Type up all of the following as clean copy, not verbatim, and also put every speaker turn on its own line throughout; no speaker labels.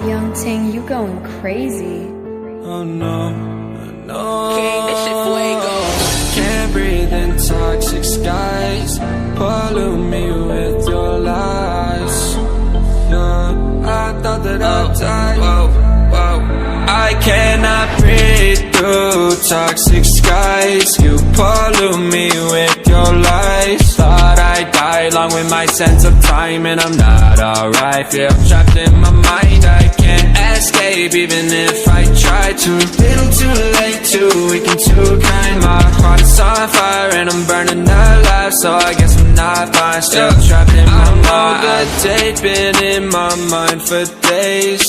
Young Ting, you going crazy.
Oh no, no. Can't breathe in toxic skies. Pollute me with your lies. Yeah, I thought that I'd die. I cannot breathe through toxic skies. You pollute me with your lies. Thought I'd die along with my sense of time, and I'm not alright. Feel trapped in my mind, I can't escape even if I try to. Little too late, too weak and too kind. My heart is on fire and I'm burning alive, so I guess I'm not fine. Still trapped in my mind. That date been in my mind for days.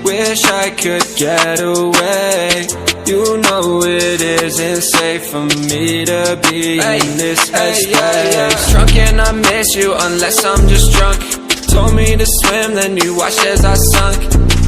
Wish I could get away. You know it isn't safe for me to be in this headspace. Drunk and I miss you unless I'm just drunk. Told me to swim, then you watched as I sunk.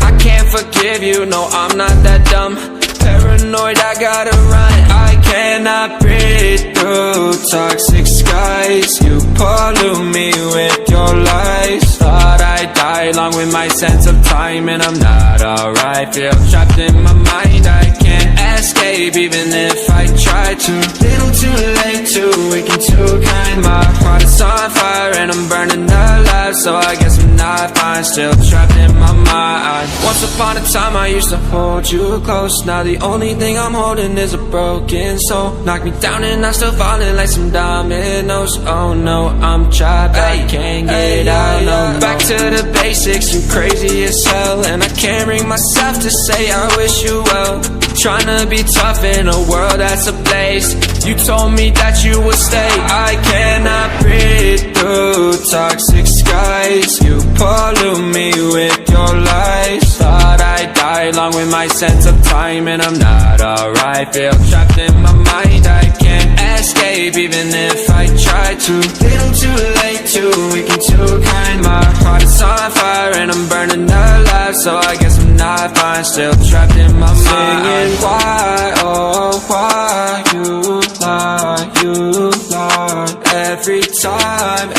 I can't forgive you, no I'm not that dumb. Paranoid, I gotta run. I cannot breathe through toxic skies. You pollute me with your lies. Thought I'd die along with my sense of time, and I'm not alright. Feel trapped in my mind, I can't escape even if I try to. Little too late, too weak and too kind. My heart is on fire and I'm burning alive, so I guess I'm not fine. Still trapped in my mind. Once upon a time I used to hold you close. Now the only thing I'm holding is a broken soul. Knock me down and I'm still falling like some dominoes. Oh no, I'm trapped, I can't get out, no. Back to the basics, you crazy as hell, and I can't bring myself to say I wish you well. Tryna be tough in a world that's ablaze. You told me that you would stay. I cannot breathe through toxic skies. You pollute me with your lies. Thought I'd die along with my sense of time, and I'm not alright. Feel trapped in my mind, I can't escape even if I try to. Little too late, too weak and too kind. My heart is on fire and I'm burning alive, so I guess I'm not fine. Still trapped in my mind. Singing why, oh why you lie, you lie. Every time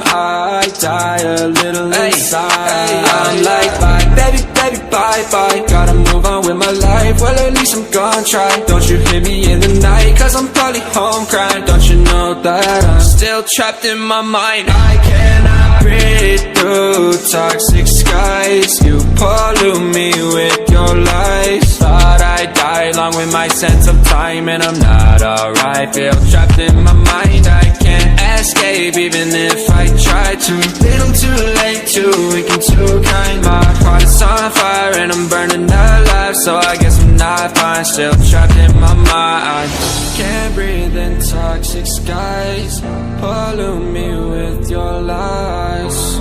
I die a little inside. I'm like bye, baby, baby, bye, bye. Gotta move on with my life, well at least I'm gonna try. Don't you hit me in the night, cause I'm probably home crying. Don't you know that I'm still trapped in my mind. I cannot breathe through toxic skies. You pollute me with your lies. Thought I'd die along with my sense of time, and I'm not alright. Feel trapped in my mind, I can't escape even if I try to. Little too late, too weak and too kind. My heart is on fire and I'm burning alive, so I guess I'm not fine. Still trapped in my mind. Can't breathe in toxic skies. Pollute me with your lies.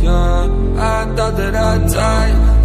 Yeah, I thought that I'd die.